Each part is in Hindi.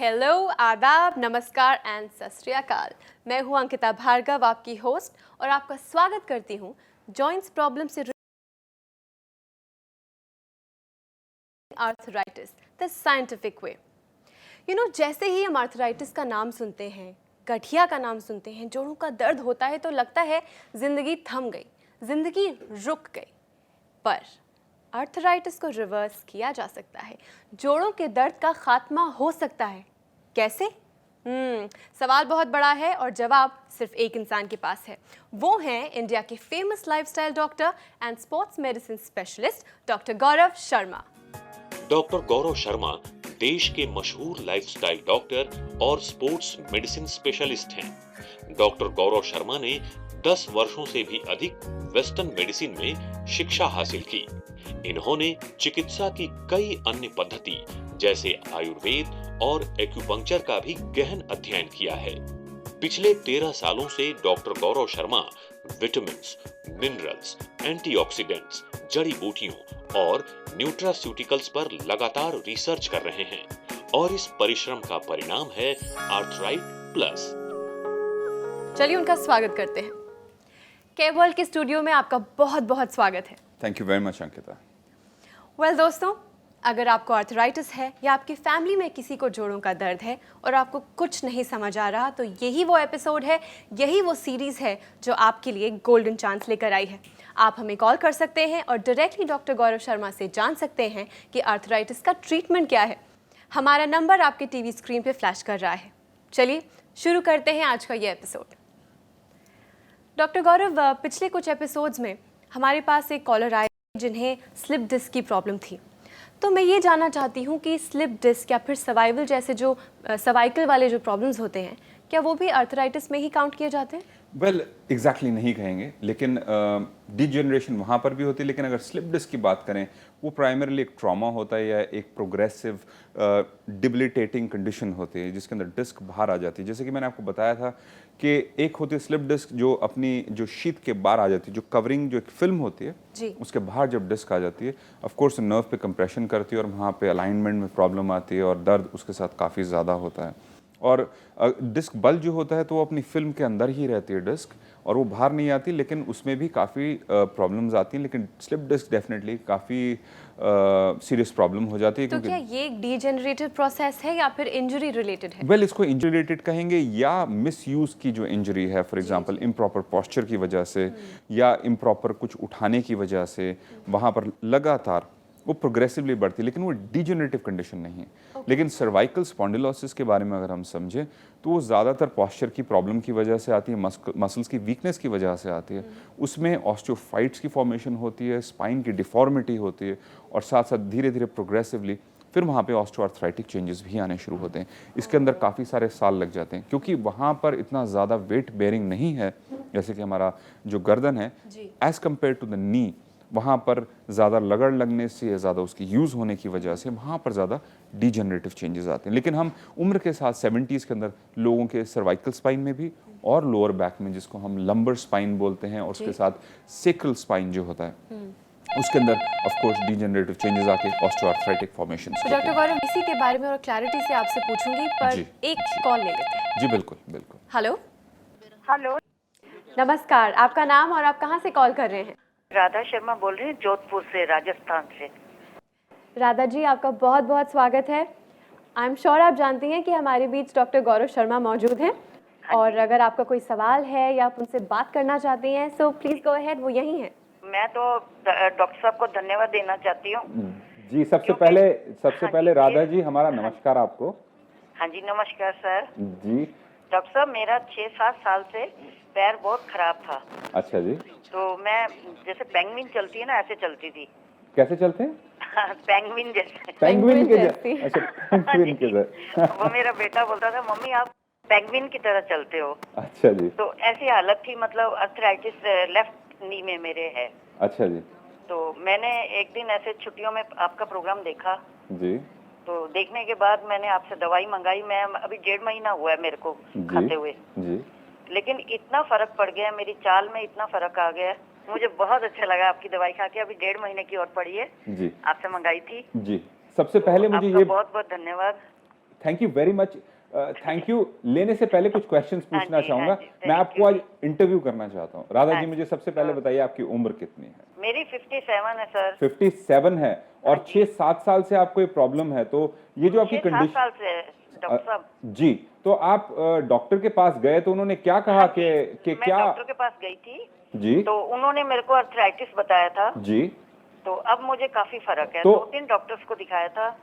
हेलो, आदाब, नमस्कार एंड सत श्री अकाल। मैं हूं अंकिता भार्गव, आपकी होस्ट, और आपका स्वागत करती हूं जॉइंट्स प्रॉब्लम से आर्थराइटिस द साइंटिफिक वे। जैसे ही हम आर्थराइटिस का नाम सुनते हैं, गठिया का नाम सुनते हैं, जोड़ों का दर्द होता है तो लगता है जिंदगी थम गई, जिंदगी रुक गई। पर आर्थराइटिस को रिवर्स किया जा सकता है, जोड़ों के दर्द का खात्मा हो सकता है। कैसे? सवाल बहुत बड़ा है और जवाब सिर्फ एक इंसान के पास है। वो हैं इंडिया के famous lifestyle doctor and sports medicine specialist doctor Gaurav Sharma. Doctor Gaurav Sharma देश के मशहूर लाइफस्टाइल डॉक्टर और स्पोर्ट्स मेडिसिन स्पेशलिस्ट हैं। डॉक्टर गौरव शर्मा ने 10 वर्षों से भी अधिक वेस्टर्न मेडिसिन में शिक्षा हासिल की। इन्होंने चिकित्सा की कई अन्य पद्धति जैसे आयुर्वेद और एक्यूपंक्चर का भी गहन अध्ययन किया है। पिछले 13 सालों से doctor Gaurav Sharma vitamins, minerals, antioxidants, जड़ी बूटियों और न्यूट्रास्यूटिकल्स पर लगातार रिसर्च कर रहे हैं और इस परिश्रम का परिणाम है आर्थराइट प्लस। चलिए उनका स्वागत करते हैं। केवर्ल्ड के स्टूडियो में आपका बहुत बहुत स्वागत है। Thank you very much Ankita. Well दोस्तों, अगर आपको आर्थराइटिस है या आपकी फैमिली में किसी को जोड़ों का दर्द है और आपको कुछ नहीं समझ आ रहा, तो यही वो एपिसोड है, यही वो सीरीज़ है जो आपके लिए गोल्डन चांस लेकर आई है। आप हमें कॉल कर सकते हैं और डायरेक्टली डॉक्टर गौरव शर्मा से जान सकते हैं कि आर्थराइटिस का ट्रीटमेंट क्या है। हमारा नंबर आपके टीवी स्क्रीन पे फ्लैश कर रहा है। चलिए शुरू करते हैं आज का ये एपिसोड। डॉक्टर गौरव, पिछले कुछ एपिसोड्स में हमारे पास एक कॉलर आए जिन्हें स्लिप डिस्क की प्रॉब्लम थी। तो मैं ये जानना चाहती हूँ कि स्लिप डिस्क या फिर सर्वाइवल जैसे जो सर्वाइकल वाले जो प्रॉब्लम्स होते हैं, क्या वो भी आर्थराइटिस में ही काउंट किए जाते हैं? वेल एग्जैक्टली नहीं कहेंगे, लेकिन डिजेनरेशन वहाँ पर भी होती है। लेकिन अगर स्लिप डिस्क की बात करें, वो प्राइमरीली एक ट्रॉमा होता है या एक प्रोग्रेसिव डिबिलिटेटिंग कंडीशन होती है जिसके अंदर डिस्क बाहर आ जाती है। जैसे कि मैंने आपको बताया था कि एक होती है स्लिप डिस्क जो अपनी जो शीट के बाहर आ जाती है, जो कवरिंग जो एक फिल्म होती है जी। उसके बाहर जब डिस्क आ जाती है, ऑफ कोर्स नर्व पे कंप्रेशन करती है और वहाँ पे अलाइनमेंट में प्रॉब्लम आती है और दर्द उसके साथ काफ़ी ज़्यादा होता है। और डिस्क बल जो होता है तो वो अपनी फिल्म के अंदर ही रहती है डिस्क, और वो बाहर नहीं आती, लेकिन उसमें भी काफ़ी प्रॉब्लम्स आती हैं। लेकिन स्लिप डिस्क डेफिनेटली काफ़ी सीरियस प्रॉब्लम हो जाती है। तो क्या ये एक डीजेनरेटिव प्रोसेस है या फिर इंजरी रिलेटेड है? वेल इसको इंजरी रिलेटेड कहेंगे या मिसयूज की जो इंजरी है, फॉर एग्जांपल इम्प्रॉपर पोस्चर की वजह से या इम्प्रॉपर कुछ उठाने की वजह से वहाँ पर लगातार वो प्रोग्रेसिवली बढ़ती है, लेकिन वो डिजेनरेटिव कंडीशन नहीं है। लेकिन सर्वाइकल स्पॉन्डिलोसिस के बारे में अगर हम समझें तो वो ज़्यादातर पोस्चर की प्रॉब्लम की वजह से आती है, मसल्स की वीकनेस की वजह से आती है। उसमें ऑस्टियोफाइट्स की फॉर्मेशन होती है, स्पाइन की डिफॉर्मिटी होती है, और साथ साथ धीरे धीरे प्रोग्रेसिवली फिर वहाँ पे ऑस्टियोआर्थराइटिक चेंजेस भी आने शुरू होते हैं। इसके अंदर काफ़ी सारे साल लग जाते हैं, क्योंकि वहाँ पर इतना ज़्यादा वेट बेयरिंग नहीं है जैसे कि हमारा जो गर्दन है, as compare to the knee. वहाँ पर ज़्यादा लगड़ लगने से या ज़्यादा उसकी यूज़ होने की वजह से वहाँ पर ज़्यादा डिजेनरेटिव चेंजेस आते हैं। लेकिन हम उम्र के साथ 70s के अंदर लोगों के सर्वाइकल स्पाइन में भी और लोअर बैक में, जिसको हम लंबर स्पाइन बोलते हैं, और उसके साथ सेक्रल स्पाइन जो होता है उसके अंदर ऑफ कोर्स डिजेनरेटिव चेंजेस आके ऑस्टियोआर्थराइटिक फॉर्मेशंस। तो डॉक्टर गौरव, इसी के बारे में और क्लैरिटी से आपसे पूछूंगी, पर जी। एक कॉल ले लेते हैं। जी बिल्कुल बिल्कुल। हेलो, हेलो, नमस्कार, आपका नाम और आप कहाँ से कॉल कर रहे हैं? राधा शर्मा बोल रही हूँ, जोधपुर से, राजस्थान से। राधा जी, आपका बहुत बहुत स्वागत है। आई एम श्योर आप जानती हैं कि हमारे बीच डॉक्टर गौरव शर्मा मौजूद हैं, और अगर आपका कोई सवाल है या आप उनसे बात करना चाहती हैं, सो प्लीज गो अहेड, वो यहीं हैं। मैं तो डॉक्टर साहब को धन्यवाद देना चाहती हूँ। जी, सबसे हाँ पहले जी, राधा जी, हमारा नमस्कार आपको। हाँ जी, नमस्कार सर। जी। डॉक्टर साहब, मेरा 6-7 साल से पैर बहुत खराब था। अच्छा जी। तो मैं जैसे पेंगुइन चलती है ना, ऐसे चलती थी। कैसे चलते हैं? पेंगुइन जैसे। पेंगुइन के जैसी। अच्छा, पेंगुइन के जैसे। वो मेरा बेटा बोलता था, मम्मी आप पेंगुइन की तरह चलते हो। अच्छा जी। तो ऐसी हालत थी, मतलब आर्थराइटिस लेफ्ट नी में मेरे है। अच्छा जी। तो मैंने एक दिन ऐसे छुट्टियों में आपका प्रोग्राम देखा। जी। तो देखने के बाद मैंने आपसे दवाई मंगाई। मैं अभी 1.5 महीना हुआ है मेरे को खाते हुए, जी। लेकिन इतना फर्क पड़ गया, मेरी चाल में इतना फर्क आ गया, मुझे बहुत अच्छा लगा आपकी दवाई खा के। अभी 1.5 महीने की और पड़ी है, जी। आपसे मंगाई थी। जी, सबसे पहले मुझे आपका ये बहुत बहुत धन्यवाद। Thank you very much. Thank you. लेने से पहले कुछ क्वेश्चंस पूछना हाँ जी, चाहूंगा। हाँ जी, मैं thank आपको you। आज इंटरव्यू करना चाहता हूँ। राधा हाँ जी, जी। मुझे सबसे पहले बताइए आपकी उम्र कितनी है? मेरी 57 है सर। 57 है और हाँ जी। 6-7 साल से आपको ये प्रॉब्लम है, तो ये जो आपकी 6-7 कंडीशन साल से है, डॉक्टर साहब। जी, तो आप डॉक्टर के पास गए तो उन्होंने क्या कहा हाँ कि जी, मैं क्या? डॉक्टर के पास गई थी, जी तो उन्होंने मेरे को आर्थराइटिस बताया था। जी। तो अब मुझे काफी फर्क है। तो 2-3 डॉक्टर्स को दिखाया था,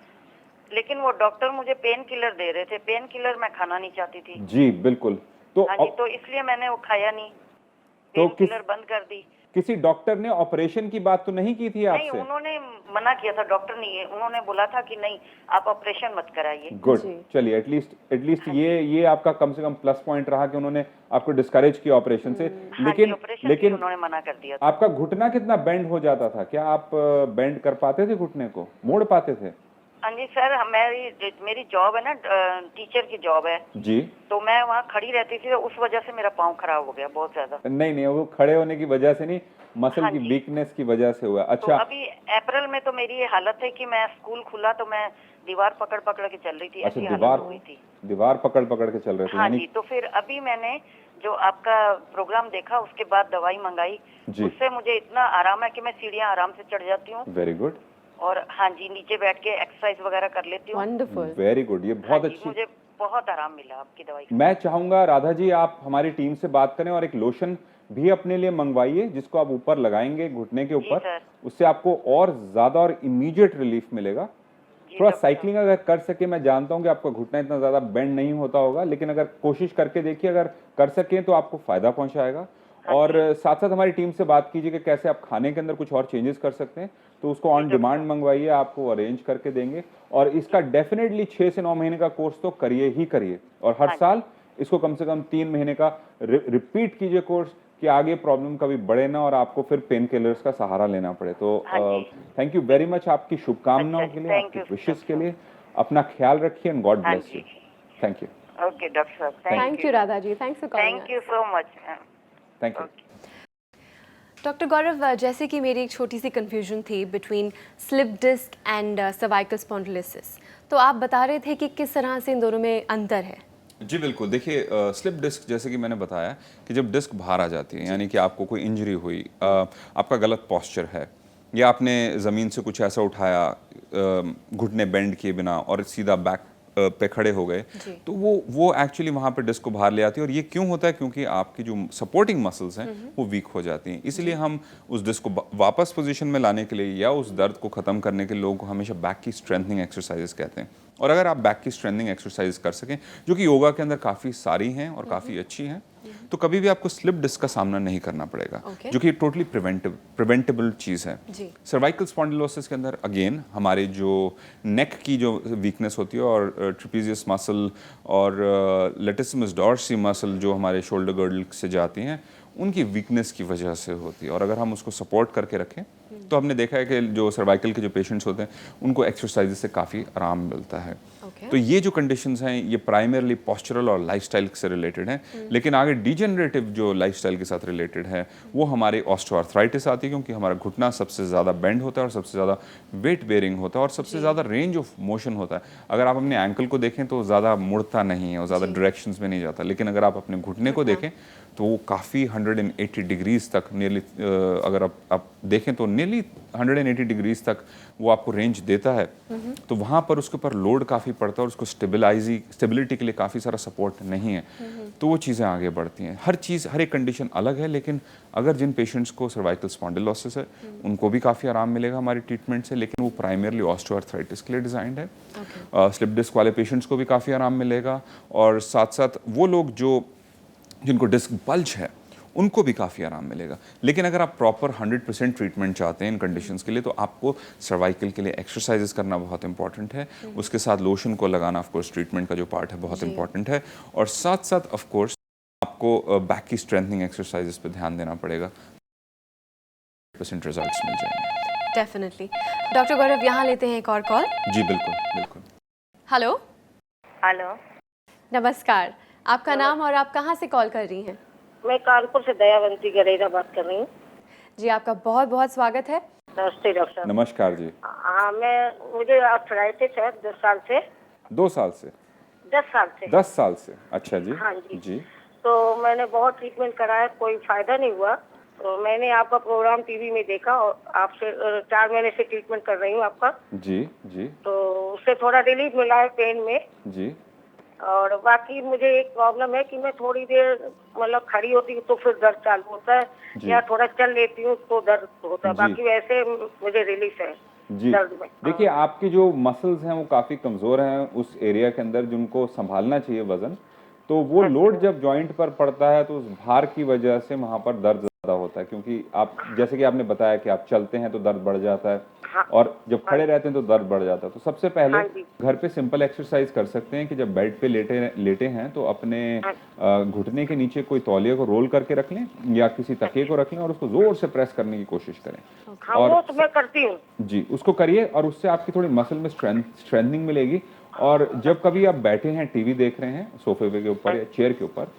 लेकिन वो डॉक्टर मुझे पेन किलर दे रहे थे। पेन किलर मैं खाना नहीं चाहती थी। जी बिल्कुल। तो हाँ जी, तो इसलिए मैंने वो खाया नहीं, तो पेन किलर बंद कर दी। किसी डॉक्टर ने ऑपरेशन की बात तो नहीं की थी नहीं, आपसे? उन्होंने मना किया था, डॉक्टर नहीं है, उन्होंने बोला था कि नहीं, आप ऑपरेशन मत कराइए। गुड। जी। चलिए, एटलीस्ट ये आपका कम से कम प्लस पॉइंट रहा कि उन्होंने आपको डिस्करेज किया ऑपरेशन से। हाँ जी, ऑपरेशन से उन्होंने मना कर दिया था। आपका घुटना कितना बेंड हो जाता था? क्या आप बेंड कर पाते थे घुटने को, मोड़ पाते थे? हाँ जी सर, मेरी जॉब है ना, टीचर की जॉब है, जी। तो मैं वहाँ खड़ी रहती थी, तो उस वजह से मेरा पाँव खराब हो गया बहुत ज्यादा। नहीं, वो खड़े होने की वजह से नहीं, मसल हाँ की जी। वीकनेस की वजह से हुआ। तो अच्छा। अभी अप्रैल में तो मेरी ये हालत है कि मैं स्कूल खुला तो मैं दीवार पकड़ पकड़ के चल रही थी, अच्छा, ऐसी हालत हो गई थी। दीवार पकड़ पकड़ के चल रहे थे हाँ यानी? जी, तो फिर अभी मैंने जो आपका प्रोग्राम देखा, उसके बाद दवाई मंगाई, जी। उससे मुझे इतना आराम है कि मैं सीढ़ियाँ आराम से चढ़ जाती हूँ, वेरी गुड, और हाँ जी, नीचे बैठ के एक्सरसाइज वगैरह कर लेती हूँ। वंडरफुल। Very good. ये हाँ बहुत जी, अच्छी। मुझे बहुत आराम मिला आपकी दवाई से। मैं चाहूंगा राधा जी, आप हमारी टीम से बात करें और एक लोशन भी अपने लिए मंगवाइए जिसको आप ऊपर लगाएंगे घुटने के जी ऊपर। सर। उससे आपको और ज्यादा और इमीडिएट रिलीफ मिलेगा। जी थोड़ा डॉक्टर साइकिलिंग अगर कर सके, मैं जानता हूं कि आपका घुटना इतना ज्यादा बेंड नहीं होता होगा, लेकिन अगर कोशिश करके देखिए, अगर कर सकें तो आपको फायदा पहुंचाएगा। और साथ साथ हमारी टीम से बात कीजिए कि कैसे आप खाने के अंदर कुछ और चेंजेस कर सकते हैं, तो उसको ऑन डिमांड मंगवाइए, आपको अरेंज करके देंगे। और इसका डेफिनेटली 6 से 9 महीने का कोर्स तो करिए ही करिए, और हर साल इसको कम से कम 3 महीने का रिपीट कीजिए कोर्स, कि आगे प्रॉब्लम कभी बढ़े ना और आपको फिर पेन किलर्स का सहारा लेना पड़े। तो थैंक यू वेरी मच आपकी शुभकामनाओं के लिए, आपकी विशेष के लिए। अपना ख्याल रखिए and God bless you. Thank you. Okay doctor साहब, thank you Radha ji, thanks for calling. Thank you so much. Thank you. Doctor Gaurav, जैसे कि मेरी एक छोटी सी कन्फ्यूजन थी between slip disc and cervical spondylosis, तो आप बता रहे थे कि किस तरह से इन दोनों में अंतर है। जी बिल्कुल। देखिए, स्लिप डिस्क, जैसे कि मैंने बताया कि जब डिस्क बाहर आ जाती है, यानी कि आपको कोई इंजरी हुई, आपका गलत पोस्चर है, या आपने ज़मीन से कुछ ऐसा उठाया घुटने बेंड किए बिना और सीधा बैक पे खड़े हो गए, तो वो एक्चुअली वहाँ पे डिस्क को बाहर ले आती है। और ये क्यों होता है? क्योंकि आपकी जो सपोर्टिंग मसल्स हैं वो वीक हो जाती हैं। इसलिए हम उस डिस्क को वापस पोजीशन में लाने के लिए या उस दर्द को ख़त्म करने के लिए लोगों को हमेशा बैक की स्ट्रेंथनिंग एक्सरसाइजेस कहते हैं। और अगर आप बैक की स्ट्रेंथनिंग एक्सरसाइज कर सकें, जो कि योगा के अंदर काफ़ी सारी हैं और काफ़ी अच्छी हैं, तो कभी भी आपको स्लिप डिस्क का सामना नहीं करना पड़ेगा, जो कि टोटली प्रिवेंटेबल चीज़ है। सर्वाइकल स्पॉन्डिलोसिस के अंदर अगेन हमारे जो नेक की जो वीकनेस होती है, और ट्रिपीजियस मसल और लेटिसिमस डॉर्सी मसल जो हमारे शोल्डर गर्डल से जाती हैं, उनकी वीकनेस की वजह से होती है। और अगर हम उसको सपोर्ट करके रखें, तो हमने देखा है कि जो सर्वाइकल के जो पेशेंट्स होते हैं उनको एक्सरसाइज से काफ़ी आराम मिलता है। तो ये जो कंडीशंस हैं, ये प्राइमरली पोस्चरल और लाइफस्टाइल से रिलेटेड हैं, लेकिन आगे डिजेनरेटिव जो लाइफस्टाइल के साथ रिलेटेड है वो हमारे ऑस्टियोआर्थराइटिस आती है, क्योंकि हमारा घुटना सबसे ज़्यादा बेंड होता है और सबसे ज़्यादा वेट बेयरिंग होता है और सबसे ज़्यादा रेंज ऑफ मोशन होता है। अगर आप अपने एंकल को देखें तो ज़्यादा मुड़ता नहीं है और ज़्यादा डायरेक्शंस में नहीं जाता, लेकिन अगर आप अपने घुटने को देखें तो वो काफ़ी 180 डिग्रीज तक नियरली, अगर आप देखें तो नियरली 180 डिग्रीज तक वो आपको रेंज देता है। तो वहाँ पर उसके ऊपर लोड काफ़ी पड़ता है और उसको स्टेबिलिटी के लिए काफ़ी सारा सपोर्ट नहीं है, तो वो चीज़ें आगे बढ़ती हैं। हर एक कंडीशन अलग है, लेकिन अगर जिन पेशेंट्स को सर्वाइकल स्पॉन्डिलोसिस है उनको भी काफ़ी आराम मिलेगा हमारी ट्रीटमेंट से, लेकिन वो प्राइमरली ऑस्टियोआर्थराइटिस के लिए डिज़ाइंड है। स्लिप डिस्क वाले पेशेंट्स को भी काफ़ी आराम मिलेगा, और साथ साथ वो लोग जिनको डिस्क बल्ज है उनको भी काफ़ी आराम मिलेगा। लेकिन अगर आप प्रॉपर 100% ट्रीटमेंट चाहते हैं इन कंडीशंस के लिए, तो आपको सर्वाइकल के लिए एक्सरसाइजेस करना बहुत इंपॉर्टेंट है। उसके साथ लोशन को लगाना ऑफ कोर्स ट्रीटमेंट का जो पार्ट है बहुत इंपॉर्टेंट है, और साथ साथ ऑफ कोर्स आपको बैक की स्ट्रेंथनिंग एक्सरसाइजेस पे ध्यान देना पड़ेगा। % रिजल्ट्स मिल जाएंगे डेफिनेटली। डॉक्टर गौरव, यहाँ लेते हैं एक और कॉल। जी बिल्कुल बिल्कुल। हेलो। हेलो, नमस्कार, आपका नाम और आप कहाँ से कॉल कर रही हैं? मैं कानपुर से दयावंती गरेरा बात कर रही हूँ। जी, आपका बहुत बहुत स्वागत है। नमस्ते डॉक्टर साहब। नमस्कार जी। हाँ, मुझे आर्थराइटिस है 2 साल से। 2 साल से? 10 साल से। 10 साल से, अच्छा जी। हाँ जी। जी तो मैंने बहुत ट्रीटमेंट कराया, कोई फायदा नहीं हुआ। तो मैंने आपका प्रोग्राम टीवी में देखा और आपसे 4 महीने से ट्रीटमेंट कर रही हूँ आपका। जी जी तो उससे थोड़ा रिलीफ मिला है पेन में। जी। और बाकी मुझे एक प्रॉब्लम है कि मैं थोड़ी देर मतलब खड़ी होती हूँ तो फिर दर्द चालू होता है, जी। या थोड़ा चल लेती हूँ तो दर्द होता है। जी। बाकी वैसे मुझे रिलीफ है जी दर्द में। देखिए, आपकी जो मसल्स हैं वो काफ़ी कमज़ोर हैं उस एरिया के अंदर जिनको संभालना चाहिए वज़न, तो वो लोड जब जॉइंट पर पड़ता है तो उस भार की वजह से वहाँ पर दर्द ज़्यादा होता है, क्योंकि आप जैसे कि आपने बताया कि आप चलते हैं तो दर्द बढ़ जाता है हाँ। और जब खड़े रहते हैं तो दर्द बढ़ जाता है। तो सबसे पहले हाँ जी। घर पे सिंपल एक्सरसाइज कर सकते हैं कि जब बेड पे लेटे हैं तो अपने घुटने के नीचे कोई तौलिया को रोल करके रख लें या किसी तकिए को रख लें और उसको ज़ोर से प्रेस करने की कोशिश करें। हाँ, वो तो मैं करती हूँ। जी, उसको करिए और उससे आपकी थोड़ी मसल में स्ट्रेंथनिंग मिलेगी। और जब कभी आप बैठे हैं, टीवी देख रहे हैं सोफे के ऊपर या चेयर के ऊपर,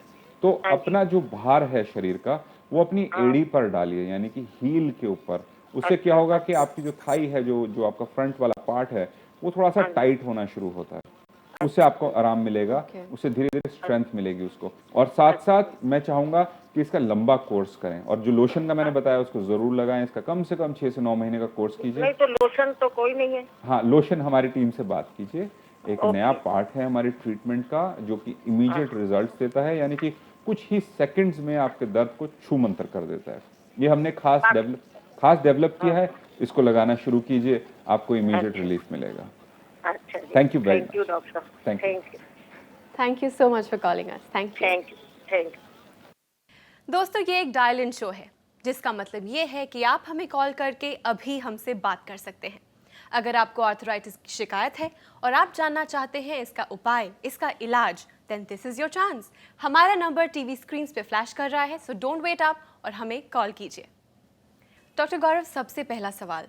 तो अपना जो भार है शरीर का वो अपनी एड़ी पर डालिए, यानी कि हील के ऊपर। उससे क्या होगा कि आपकी जो थाई है, जो आपका फ्रंट वाला पार्ट है, वो थोड़ा सा टाइट होना शुरू होता है। उससे आपको आराम मिलेगा, उससे धीरे धीरे स्ट्रेंथ मिलेगी उसको। और साथ साथ मैं चाहूंगा कि इसका लंबा कोर्स करें और जो लोशन का मैंने बताया उसको जरूर लगाएं। इसका कम से कम 6 से 9 महीने का कोर्स कीजिए। नहीं तो लोशन तो कोई नहीं है। हाँ, लोशन हमारी टीम से बात कीजिए। एक नया पार्ट है हमारे ट्रीटमेंट का जो कि इमीडिएट रिजल्ट्स देता है, यानी कि कुछ ही सेकंड्स में आपके दर्द को छू मंतर कर देता है। ये हमने खास डेवलप किया है। इसको लगाना शुरू कीजिए, आपको इमीडिएट रिलीफ मिलेगा। अच्छा जी। Thank you very thank you much. Doctor. Thank you. Thank you. Thank you so much for calling us. Thank you. Thank you. Thank you. दोस्तों, ये एक डायल इन शो है, जिसका मतलब ये है कि आप हमें कॉल करके अभी हमसे बात कर सकते हैं। अगर आपको आर्थराइटिस की शिकायत है और आप जानना चाहते हैं इसका उपाय, इसका इलाज, then this is your chance. हमारा नंबर टीवी स्क्रीन पे फ्लैश कर रहा है, सो डोंट वेट अप और हमें कॉल कीजिए। डॉक्टर गौरव, सबसे पहला सवाल,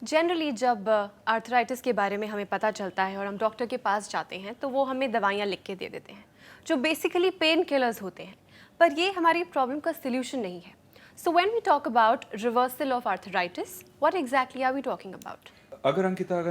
जनरली जब आर्थराइटिस के बारे में हमें पता चलता है और हम डॉक्टर के पास जाते हैं तो वो हमें दवाइयाँ लिख के दे देते हैं जो बेसिकली पेन किलर्स होते हैं, पर ये हमारी प्रॉब्लम का सल्यूशन नहीं है। So when we talk about reversal of arthritis, what exactly are we talking about? अगर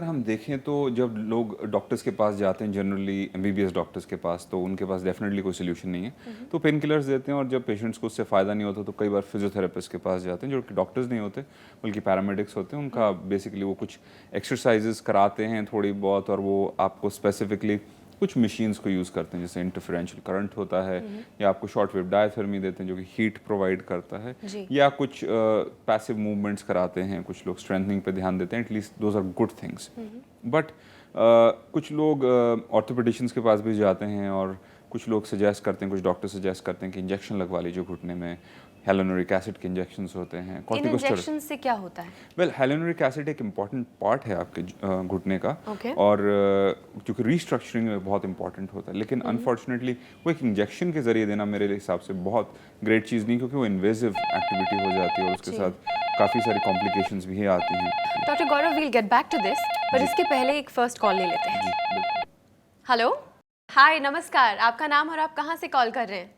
हम देखें तो जब लोग डॉक्टर्स के पास जाते हैं, जनरली एमबीबीएस डॉक्टर्स के पास, तो उनके पास डेफिनेटली कोई सोल्यूशन नहीं है, तो पेन किलर्स देते हैं। और जब पेशेंट्स को उससे फ़ायदा नहीं होता तो कई बार फिजियोथेरेपिस्ट के पास जाते हैं, जो कि डॉक्टर्स नहीं होते बल्कि पैरामेडिक्स होते हैं। उनका बेसिकली वो कुछ एक्सरसाइजेस कराते हैं थोड़ी बहुत, और वो आपको स्पेसिफिकली कुछ मशीन्स को यूज़ करते हैं, जैसे इंटरफेरेंशियल करंट होता है, या आपको शॉर्ट वेव डायथर्मी देते हैं जो कि हीट प्रोवाइड करता है, या कुछ पैसिव मूवमेंट्स कराते हैं। कुछ लोग स्ट्रेंथनिंग पे ध्यान देते हैं। At least those are good things. But कुछ लोग ऑर्थोपेडिशियंस के पास भी जाते हैं और कुछ लोग सजेस्ट करते हैं, कुछ डॉक्टर सजेस्ट करते हैं कि इंजेक्शन लगवा लीजिए घुटने में। हेलोनोरिक एसिड के इंजेक्शंस होते हैं। इन इंजेक्शन से क्या होता है? वेल, हेलोनरिक एसिड एक इम्पॉर्टेंट पार्ट है आपके घुटने का, Okay. और क्योंकि रीस्ट्रक्चरिंग में बहुत इंपॉर्टेंट होता है। लेकिन अनफॉर्चुनेटली वो एक इंजेक्शन के जरिए देना मेरे हिसाब से बहुत ग्रेट चीज़ नहीं, क्योंकि वो इन्वेजिव एक्टिविटी हो जाती है और उसके साथ काफ़ी सारी कॉम्प्लिकेशंस भी आती हैं। Doctor Gaurav, we'll get back to this, पर इसके पहले एक फर्स्ट कॉल ले लेते हैं। जी बिल्कुल। हेलो, हाय, नमस्कार। आपका नाम और आप कहाँ से कॉल कर रहे हैं?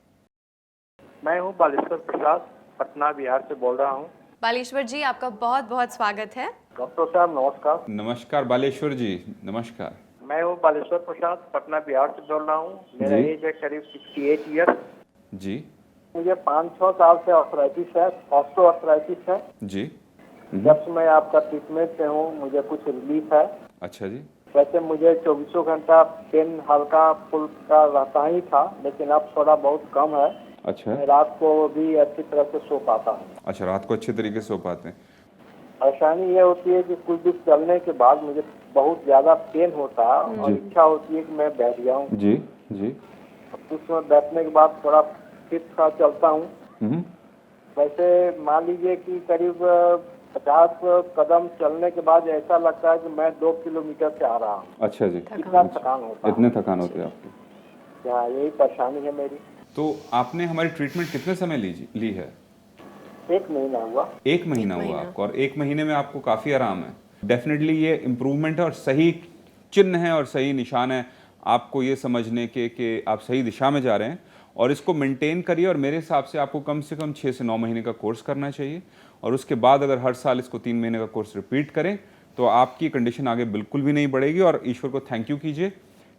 मैं हूँ बालेश्वर प्रसाद, पटना बिहार से बोल रहा हूँ। बालेश्वर जी, आपका बहुत बहुत स्वागत है। डॉक्टर साहब नमस्कार। नमस्कार बालेश्वर जी, नमस्कार। मैं हूँ बालेश्वर प्रसाद, पटना बिहार से बोल रहा हूँ। मेरा जी। एज है करीब 68 ईयर। जी मुझे 5-6 साल से आर्थराइटिस है, ऑस्टियोआर्थराइटिस है। जी। जब से मैं आपका ट्रीटमेंट पे हूँ मुझे कुछ रिलीफ है। अच्छा जी। वैसे मुझे 24 घंटा पेन हल्का फुल्का रहता ही था, लेकिन अब थोड़ा बहुत कम है। अच्छा। मैं रात को भी अच्छी तरह से सो पाता हूँ। अच्छा, रात को अच्छे तरीके से सो पाते हैं। परेशानी ये होती है कि कुछ दिन चलने के बाद मुझे बहुत ज्यादा पेन होता है और इच्छा होती है कि मैं बैठ जाऊं। जी जी। उसमें बैठने के बाद थोड़ा फिट सा चलता हूं। वैसे मान लीजिए कि करीब 50 कदम चलने के बाद ऐसा लगता है कि मैं 2 किलोमीटर से आ रहा हूँ। अच्छा जी। इतना थकान होता है। इतने थकान होते हैं आपकी? हाँ, यही परेशानी है मेरी। तो आपने हमारी ट्रीटमेंट कितने समय ली है? 1 महीना हुआ। 1 महीना हुआ आपको, और 1 महीने में आपको काफ़ी आराम है। डेफिनेटली ये इम्प्रूवमेंट है और सही चिन्ह है और सही निशान है आपको ये समझने के कि आप सही दिशा में जा रहे हैं, और इसको मेंटेन करिए। और मेरे हिसाब से आपको कम से कम 6 से 9 महीने का कोर्स करना चाहिए, और उसके बाद अगर हर साल इसको 3 महीने का कोर्स रिपीट करें तो आपकी कंडीशन आगे बिल्कुल भी नहीं बढ़ेगी। और ईश्वर को थैंक यू कीजिए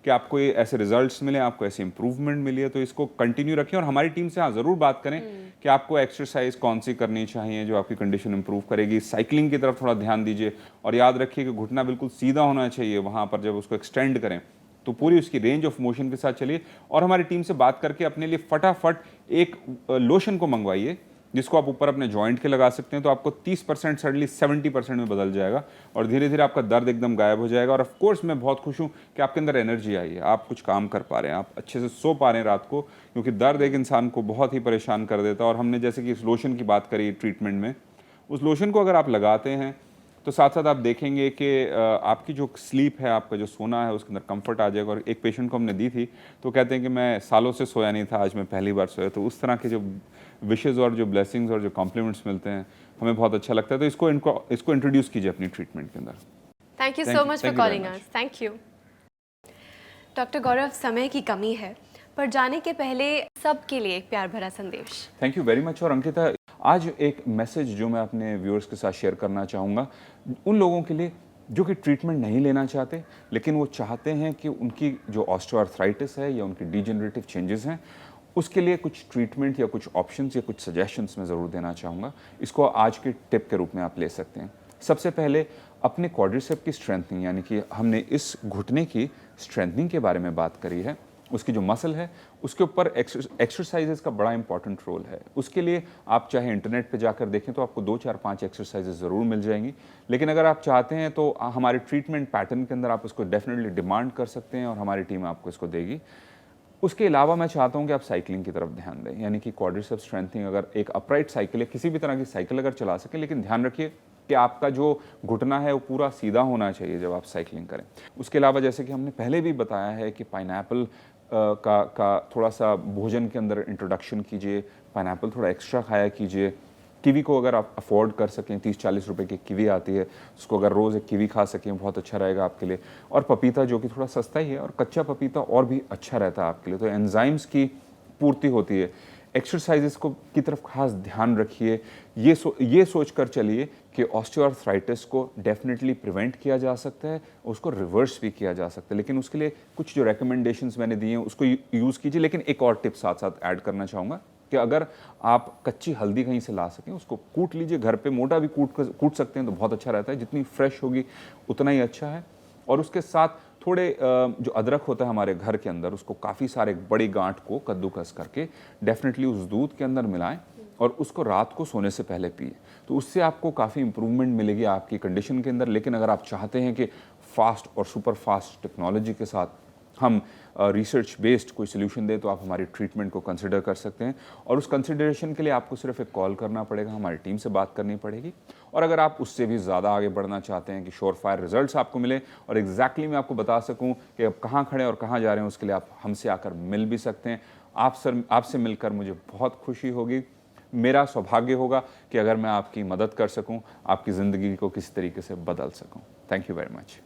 कि आपको ये ऐसे रिजल्ट्स मिले, आपको ऐसे इंप्रूवमेंट मिली है, तो इसको कंटिन्यू रखें। और हमारी टीम से हाँ ज़रूर बात करें कि आपको एक्सरसाइज कौन सी करनी चाहिए जो आपकी कंडीशन इंप्रूव करेगी। साइकिलिंग की तरफ थोड़ा ध्यान दीजिए और याद रखिए कि घुटना बिल्कुल सीधा होना चाहिए। वहाँ पर जब उसको एक्सटेंड करें तो पूरी उसकी रेंज ऑफ मोशन के साथ चलिए। और हमारी टीम से बात करके अपने लिए फटाफट एक लोशन को मंगवाइए जिसको आप ऊपर अपने जॉइंट के लगा सकते हैं, तो आपको 30% सडनली 70% में बदल जाएगा और धीरे धीरे आपका दर्द एकदम गायब हो जाएगा। और ऑफ कोर्स मैं बहुत खुश हूँ कि आपके अंदर एनर्जी आई है, आप कुछ काम कर पा रहे हैं, आप अच्छे से सो पा रहे हैं रात को, क्योंकि दर्द एक इंसान को बहुत ही परेशान कर देता है। और हमने जैसे कि इस लोशन की बात करी ट्रीटमेंट में, उस लोशन को अगर आप लगाते हैं तो साथ साथ आप देखेंगे कि आपकी जो स्लीप है, आपका जो सोना है, उसके अंदर कंफर्ट आ जाएगा। और एक पेशेंट को हमने दी थी तो कहते हैं कि मैं सालों से सोया नहीं था, आज मैं पहली बार सोया। तो उस तरह के जो विशेज़ और जो ब्लेसिंग्स और जो कॉम्प्लीमेंट्स मिलते हैं हमें बहुत अच्छा लगता है। तो इसको इंट्रोड्यूस कीजिए अपनी ट्रीटमेंट के अंदर। Thank you Thank so you. Much for Thank you very calling much. Us. Thank you doctor Gaurav. समय की कमी है, पर जाने के पहले सबके लिए एक प्यार भरा संदेश। Thank you very much. और अंकिता, आज एक मैसेज जो मैं अपने व्यूअर्स के साथ शेयर करना चाहूँगा उन लोगों के लिए जो कि ट्रीटमेंट नहीं लेना चाहते, लेकिन वो चाहते हैं कि उनकी जो ऑस्टियोआर्थराइटिस है या उनकी डिजेनरेटिव चेंजेस हैं उसके लिए कुछ ट्रीटमेंट या कुछ ऑप्शंस या कुछ सजेशंस मैं ज़रूर देना चाहूँगा। इसको आज के टिप के रूप में आप ले सकते हैं। सबसे पहले अपने क्वाड्रिसेप की स्ट्रेंथनिंग, यानी कि हमने इस घुटने की स्ट्रेंथनिंग के बारे में बात करी है, उसकी जो मसल है उसके ऊपर एक्सरसाइजेज का बड़ा इंपॉर्टेंट रोल है। उसके लिए आप चाहे इंटरनेट पे जाकर देखें तो आपको 2, 4, 5 एक्सरसाइजेज ज़रूर मिल जाएंगी। लेकिन अगर आप चाहते हैं तो हमारे ट्रीटमेंट पैटर्न के अंदर आप उसको डेफिनेटली डिमांड कर सकते हैं और हमारी टीम आपको इसको देगी। उसके अलावा मैं चाहता हूं कि आप साइकिलिंग की तरफ ध्यान दें, यानी कि क्वाड्रिसेप स्ट्रेंथनिंग। अगर एक अपराइट साइकिल है, किसी भी तरह की साइकिल अगर चला सकें, लेकिन ध्यान रखिए कि आपका जो घुटना है वो पूरा सीधा होना चाहिए जब आप साइकिलिंग करें। उसके अलावा जैसे कि हमने पहले भी बताया है कि पाइनएप्पल का थोड़ा सा भोजन के अंदर इंट्रोडक्शन कीजिए, पाइनएप्पल थोड़ा एक्स्ट्रा खाया कीजिए। कीवी को अगर आप अफोर्ड कर सकें, 30-40 रुपए की कीवी आती है, उसको अगर रोज़ एक कीवी खा सकें बहुत अच्छा रहेगा आपके लिए। और पपीता जो कि थोड़ा सस्ता ही है, और कच्चा पपीता और भी अच्छा रहता है आपके लिए, तो एंजाइम्स की पूर्ति होती है। एक्सरसाइजेस को की तरफ खास ध्यान रखिए। ये सोच कर चलिए कि ऑस्टियोआर्थराइटिस को डेफिनेटली प्रिवेंट किया जा सकता है, उसको रिवर्स भी किया जा सकता है। लेकिन उसके लिए कुछ जो रिकमेंडेशंस मैंने दिए हैं उसको यूज़ कीजिए। लेकिन एक और टिप साथ साथ ऐड करना चाहूँगा कि अगर आप कच्ची हल्दी कहीं से ला सकें, उसको कूट लीजिए घर पे, मोटा भी कूट सकते हैं तो बहुत अच्छा रहता है, जितनी फ्रेश होगी उतना ही अच्छा है। और उसके साथ थोड़े जो अदरक होता है हमारे घर के अंदर, उसको काफ़ी सारे बड़ी गांठ को कद्दूकस करके डेफिनेटली उस दूध के अंदर मिलाएं और उसको रात को सोने से पहले पिए, तो उससे आपको काफ़ी इंप्रूवमेंट मिलेगी आपकी कंडीशन के अंदर। लेकिन अगर आप चाहते हैं कि फास्ट और सुपर फास्ट टेक्नोलॉजी के साथ हम रिसर्च बेस्ड कोई सोल्यूशन दें, तो आप हमारी ट्रीटमेंट को कंसिडर कर सकते हैं। और उस कंसिडरेशन के लिए आपको सिर्फ एक कॉल करना पड़ेगा, हमारी टीम से बात करनी पड़ेगी। और अगर आप उससे भी ज़्यादा आगे बढ़ना चाहते हैं कि श्योर फायर रिजल्ट्स आपको मिले और एग्जैक्टली मैं आपको बता सकूं कि अब कहाँ खड़े और कहाँ जा रहे हैं, उसके लिए आप हमसे आकर मिल भी सकते हैं। आपसे मिलकर मुझे बहुत खुशी होगी। मेरा सौभाग्य होगा कि अगर मैं आपकी मदद कर सकूँ, आपकी ज़िंदगी को किसी तरीके से बदल सकूँ। Thank you very much.